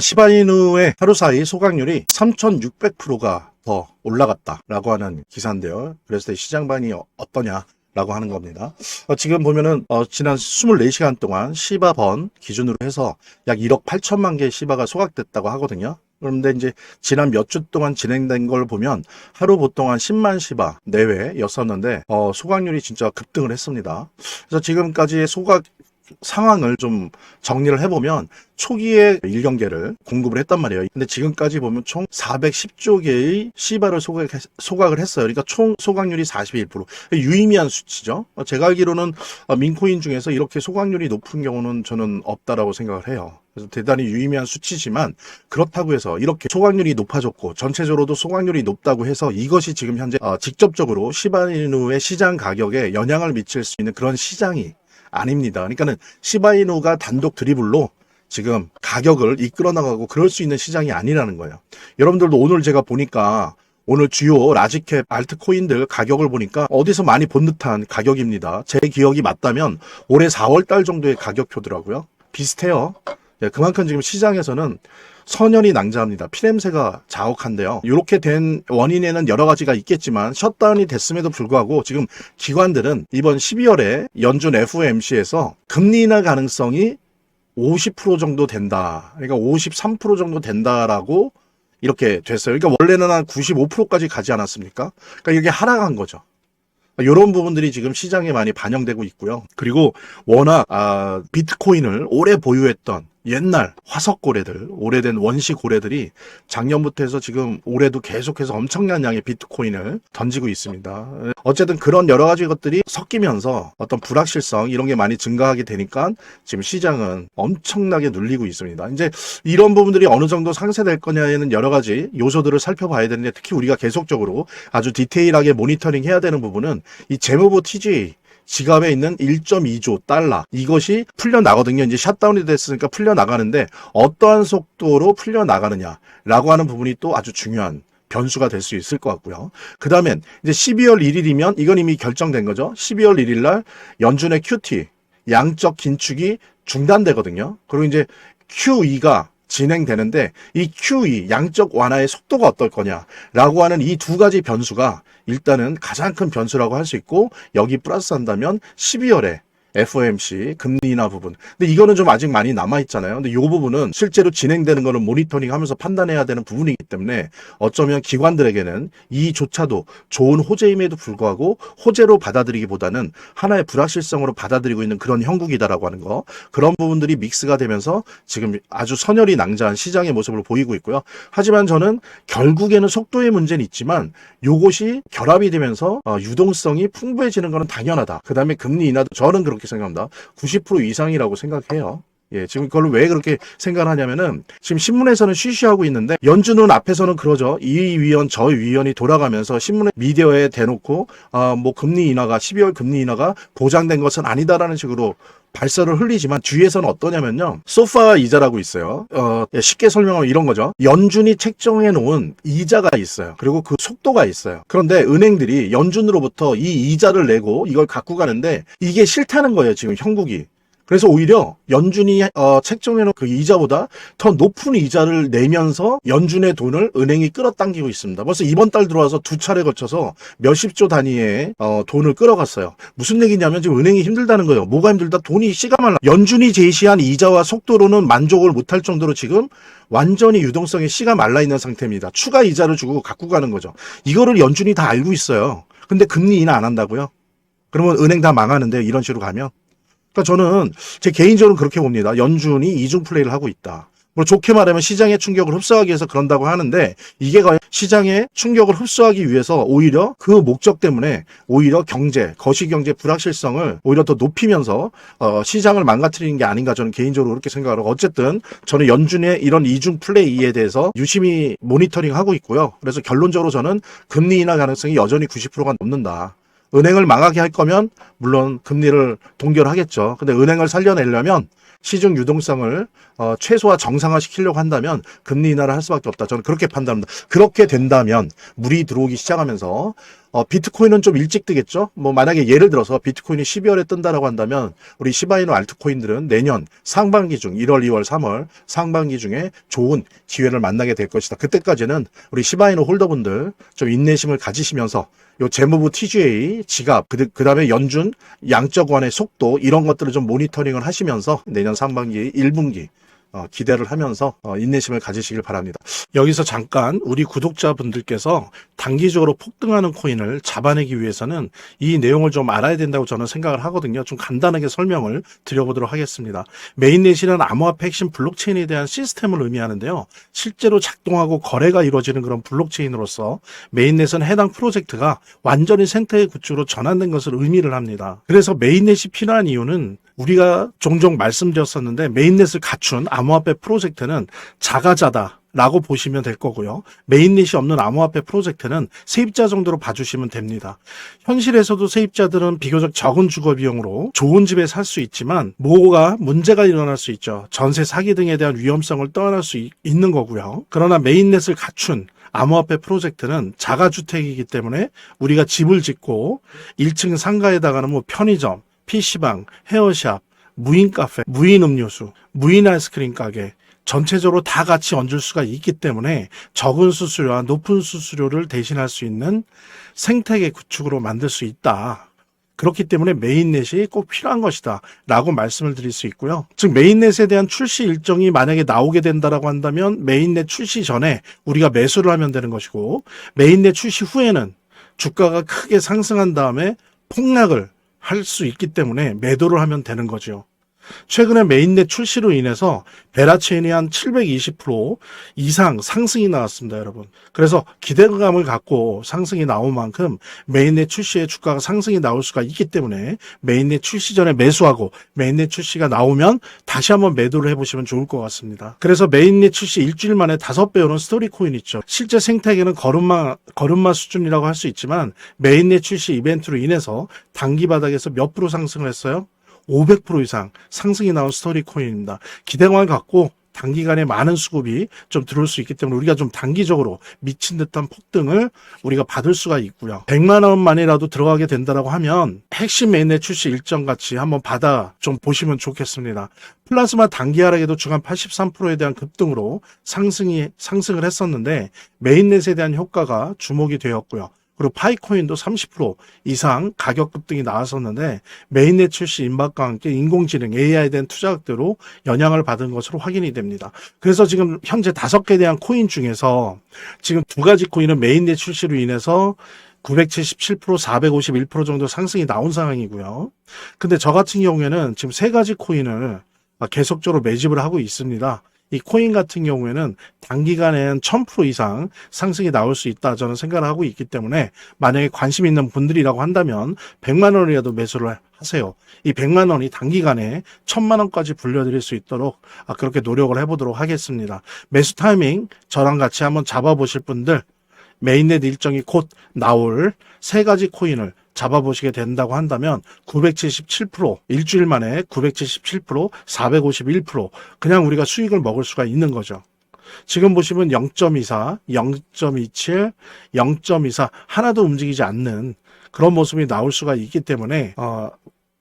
시바이누의 하루 사이 소각률이 3,600%가 더 올라갔다라고 하는 기사인데요. 그랬을 때 시장 반응이 어떠냐라고 하는 겁니다. 지금 보면은 지난 24시간 동안 시바번 기준으로 해서 약 1억 8천만 개의 시바가 소각됐다고 하거든요. 그런데 이제 지난 몇 주 동안 진행된 걸 보면 하루 보통 한 10만 시바 내외였었는데 소각률이 진짜 급등을 했습니다. 그래서 지금까지의 소각 상황을 좀 정리를 해보면 초기에 1경계를 공급을 했단 말이에요. 근데 지금까지 보면 총 410조 개의 시바를 소각을 했어요. 그러니까 총 소각률이 41%. 유의미한 수치죠. 제가 알기로는 민코인 중에서 이렇게 소각률이 높은 경우는 저는 없다라고 생각을 해요. 그래서 대단히 유의미한 수치지만 그렇다고 해서 이렇게 소각률이 높아졌고 전체적으로도 소각률이 높다고 해서 이것이 지금 현재 직접적으로 시바이누의 시장 가격에 영향을 미칠 수 있는 그런 시장이 아닙니다. 그러니까는 시바이누가 단독 드리블로 지금 가격을 이끌어 나가고 그럴 수 있는 시장이 아니라는 거예요. 여러분들도 오늘 제가 보니까 오늘 주요 라지캡 알트코인들 가격을 보니까 어디서 많이 본 듯한 가격입니다. 제 기억이 맞다면 올해 4월 달 정도의 가격표더라고요. 비슷해요. 그만큼 지금 시장에서는 선혈이 낭자합니다. 피냄새가 자욱한데요. 이렇게 된 원인에는 여러 가지가 있겠지만 셧다운이 됐음에도 불구하고 지금 기관들은 이번 12월에 연준 FOMC에서 금리 인하 가능성이 50% 정도 된다. 그러니까 53% 정도 된다라고 이렇게 됐어요. 그러니까 원래는 한 95%까지 가지 않았습니까? 그러니까 이게 하락한 거죠. 이런 부분들이 지금 시장에 많이 반영되고 있고요. 그리고 워낙 비트코인을 오래 보유했던 옛날 화석고래들, 오래된 원시 고래들이 작년부터 해서 지금 올해도 계속해서 엄청난 양의 비트코인을 던지고 있습니다. 어쨌든 그런 여러 가지 것들이 섞이면서 어떤 불확실성 이런 게 많이 증가하게 되니까 지금 시장은 엄청나게 눌리고 있습니다. 이제 이런 부분들이 어느 정도 상쇄될 거냐에는 여러 가지 요소들을 살펴봐야 되는데 특히 우리가 계속적으로 아주 디테일하게 모니터링 해야 되는 부분은 이 재무부 TGA 지갑에 있는 1.2조 달러 이것이 풀려나거든요. 이제 샷다운이 됐으니까 풀려나가는데 어떠한 속도로 풀려나가느냐라고 하는 부분이 또 아주 중요한 변수가 될 수 있을 것 같고요. 그 다음엔 이제 12월 1일이면 이건 이미 결정된 거죠. 12월 1일 날 연준의 QT 양적 긴축이 중단되거든요. 그리고 이제 QE가 진행되는데 이 QE 양적 완화의 속도가 어떨 거냐라고 하는 이 두 가지 변수가 일단은 가장 큰 변수라고 할 수 있고 여기 플러스 한다면 12월에 FOMC 금리 인하 부분. 근데 이거는 좀 아직 많이 남아있잖아요. 근데 이 부분은 실제로 진행되는 거는 모니터링 하면서 판단해야 되는 부분이기 때문에 어쩌면 기관들에게는 이조차도 좋은 호재임에도 불구하고 호재로 받아들이기보다는 하나의 불확실성으로 받아들이고 있는 그런 형국이다라고 하는 거. 그런 부분들이 믹스가 되면서 지금 아주 선혈이 낭자한 시장의 모습을 보이고 있고요. 하지만 저는 결국에는 속도의 문제는 있지만 요것이 결합이 되면서 유동성이 풍부해지는 것은 당연하다. 그 다음에 금리 인하도 저는 그렇게 생각합니다. 90% 이상이라고 생각해요. 지금 그걸 왜 그렇게 생각을 하냐면은 지금 신문에서는 쉬쉬하고 있는데 연준은 앞에서는 그러죠. 이 위원 저 위원이 돌아가면서 신문에 미디어에 대놓고 뭐 금리 인하가 12월 금리 인하가 보장된 것은 아니다라는 식으로 발설을 흘리지만 뒤에서는 어떠냐면요. 소파 이자라고 있어요. 쉽게 설명하면 이런 거죠. 연준이 책정해 놓은 이자가 있어요. 그리고 그 속도가 있어요. 그런데 은행들이 연준으로부터 이 이자를 내고 이걸 갖고 가는데 이게 싫다는 거예요. 지금 형국이. 그래서 오히려 연준이 책정해놓은 그 이자보다 더 높은 이자를 내면서 연준의 돈을 은행이 끌어당기고 있습니다. 벌써 이번 달 들어와서 두 차례 거쳐서 몇십조 단위의 돈을 끌어갔어요. 무슨 얘기냐면 지금 은행이 힘들다는 거예요. 뭐가 힘들다? 돈이 씨가 말라. 연준이 제시한 이자와 속도로는 만족을 못할 정도로 지금 완전히 유동성에 씨가 말라 있는 상태입니다. 추가 이자를 주고 갖고 가는 거죠. 이거를 연준이 다 알고 있어요. 근데 금리 인하 안 한다고요? 그러면 은행 다 망하는데 이런 식으로 가면? 그러니까 저는 제 개인적으로 그렇게 봅니다. 연준이 이중 플레이를 하고 있다. 뭐 좋게 말하면 시장의 충격을 흡수하기 위해서 그런다고 하는데 이게 과연 시장의 충격을 흡수하기 위해서 오히려 그 목적 때문에 오히려 경제, 거시경제 불확실성을 오히려 더 높이면서 시장을 망가뜨리는 게 아닌가 저는 개인적으로 그렇게 생각하고 어쨌든 저는 연준의 이런 이중 플레이에 대해서 유심히 모니터링하고 있고요. 그래서 결론적으로 저는 금리 인하 가능성이 여전히 90%가 넘는다. 은행을 망하게 할 거면 물론 금리를 동결하겠죠. 근데 은행을 살려내려면 시중 유동성을 최소화 정상화시키려고 한다면 금리 인하를 할 수밖에 없다. 저는 그렇게 판단합니다. 그렇게 된다면 물이 들어오기 시작하면서 비트코인은 좀 일찍 뜨겠죠? 뭐, 만약에 예를 들어서 비트코인이 12월에 뜬다라고 한다면, 우리 시바이노 알트코인들은 내년 상반기 중, 1월, 2월, 3월 상반기 중에 좋은 기회를 만나게 될 것이다. 그때까지는 우리 시바이노 홀더분들 좀 인내심을 가지시면서 요 재무부 TGA 지갑, 그 다음에 연준, 양적 완의 속도, 이런 것들을 좀 모니터링을 하시면서 내년 상반기 1분기 기대를 하면서 인내심을 가지시길 바랍니다. 여기서 잠깐 우리 구독자분들께서 단기적으로 폭등하는 코인을 잡아내기 위해서는 이 내용을 좀 알아야 된다고 저는 생각을 하거든요. 좀 간단하게 설명을 드려보도록 하겠습니다. 메인넷이란 암호화폐 핵심 블록체인에 대한 시스템을 의미하는데요. 실제로 작동하고 거래가 이루어지는 그런 블록체인으로서 메인넷은 해당 프로젝트가 완전히 생태계 구축으로 전환된 것을 의미를 합니다. 그래서 메인넷이 필요한 이유는 우리가 종종 말씀드렸었는데 메인넷을 갖춘 암호화폐 프로젝트는 자가자다라고 보시면 될 거고요. 메인넷이 없는 암호화폐 프로젝트는 세입자 정도로 봐주시면 됩니다. 현실에서도 세입자들은 비교적 적은 주거 비용으로 좋은 집에 살 수 있지만 뭐가 문제가 일어날 수 있죠. 전세 사기 등에 대한 위험성을 떠안을 수 있는 거고요. 그러나 메인넷을 갖춘 암호화폐 프로젝트는 자가주택이기 때문에 우리가 집을 짓고 1층 상가에다가는 뭐 편의점, PC방, 헤어샵, 무인 카페, 무인 음료수, 무인 아이스크림 가게 전체적으로 다 같이 얹을 수가 있기 때문에 적은 수수료와 높은 수수료를 대신할 수 있는 생태계 구축으로 만들 수 있다. 그렇기 때문에 메인넷이 꼭 필요한 것이다 라고 말씀을 드릴 수 있고요. 즉 메인넷에 대한 출시 일정이 만약에 나오게 된다라고 한다면 메인넷 출시 전에 우리가 매수를 하면 되는 것이고, 메인넷 출시 후에는 주가가 크게 상승한 다음에 폭락을 할 수 있기 때문에 매도를 하면 되는 거죠. 최근에 메인넷 출시로 인해서 베라체인이 한 720% 이상 상승이 나왔습니다, 여러분. 그래서 기대감을 갖고 상승이 나온 만큼 메인넷 출시에 주가가 상승이 나올 수가 있기 때문에 메인넷 출시 전에 매수하고 수가 출시가 나오면 다시 한번 매도를 해보시면 좋을 것 같습니다. 그래서 메인넷 출시 일주일 만에 5배 오른 스토리 코인 있죠. 실제 생태계는 걸음마 수준이라고 할 수 있지만 메인넷 출시 이벤트로 인해서 단기 바닥에서 몇 프로 상승을 했어요? 500% 이상 상승이 나온 스토리 코인입니다. 기대감을 갖고 단기간에 많은 수급이 좀 들어올 수 있기 때문에 우리가 좀 단기적으로 미친 듯한 폭등을 우리가 받을 수가 있고요. 100만 원만이라도 들어가게 된다라고 하면 핵심 메인넷 출시 일정 같이 한번 받아 좀 보시면 좋겠습니다. 플라즈마 단기 하락에도 주간 83%에 대한 급등으로 상승을 했었는데 메인넷에 대한 효과가 주목이 되었고요. 그리고 파이코인도 30% 이상 가격 급등이 나왔었는데 메인넷 출시 임박과 함께 인공지능 AI에 대한 투자額대로 영향을 받은 것으로 확인이 됩니다. 그래서 지금 현재 5개 대한 코인 중에서 지금 2가지 코인은 메인넷 출시로 인해서 977%, 451% 정도 상승이 나온 상황이고요. 근데 저 같은 경우에는 지금 3가지 코인을 계속적으로 매집을 하고 있습니다. 이 코인 같은 경우에는 단기간엔 1000% 이상 상승이 나올 수 있다 저는 생각을 하고 있기 때문에 만약에 관심 있는 분들이라고 한다면 100만 원이라도 매수를 하세요. 이 100만 원이 단기간에 1000만 원까지 불려드릴 수 있도록 그렇게 노력을 해보도록 하겠습니다. 매수 타이밍 저랑 같이 한번 잡아보실 분들, 메인넷 일정이 곧 나올 3가지 코인을 잡아보시게 된다고 한다면 977%, 일주일 만에 977%, 451% 그냥 우리가 수익을 먹을 수가 있는 거죠. 지금 보시면 0.24, 0.27, 0.24 하나도 움직이지 않는 그런 모습이 나올 수가 있기 때문에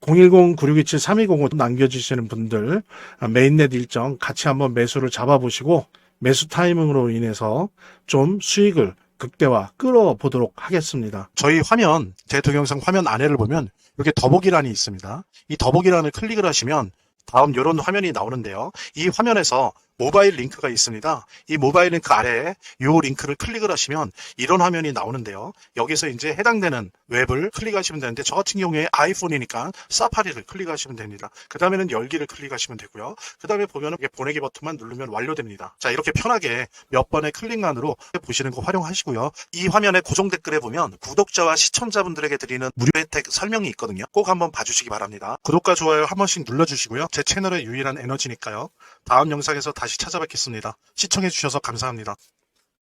010-9627-3205 남겨주시는 분들 메인넷 일정 같이 한번 매수를 잡아보시고 매수 타이밍으로 인해서 좀 수익을 극대화 끌어보도록 하겠습니다. 저희 화면, 제 동영상 화면 아래를 보면 이렇게 더보기란이 있습니다. 이 더보기란을 클릭을 하시면 다음 이런 화면이 나오는데요. 이 화면에서 모바일 링크가 있습니다. 이 모바일 링크 아래에 이 링크를 클릭을 하시면 이런 화면이 나오는데요. 여기서 이제 해당되는 웹을 클릭하시면 되는데 저 같은 경우에 아이폰이니까 사파리를 클릭하시면 됩니다. 그 다음에는 열기를 클릭하시면 되고요. 그 다음에 보면 보내기 버튼만 누르면 완료됩니다. 자, 이렇게 편하게 몇 번의 클릭만으로 보시는 거 활용하시고요. 이 화면에 고정 댓글에 보면 구독자와 시청자분들에게 드리는 무료 혜택 설명이 있거든요. 꼭 한번 봐주시기 바랍니다. 구독과 좋아요 한 번씩 눌러주시고요. 제 채널의 유일한 에너지니까요. 다음 영상에서 다시 찾아뵙겠습니다. 시청해주셔서 감사합니다.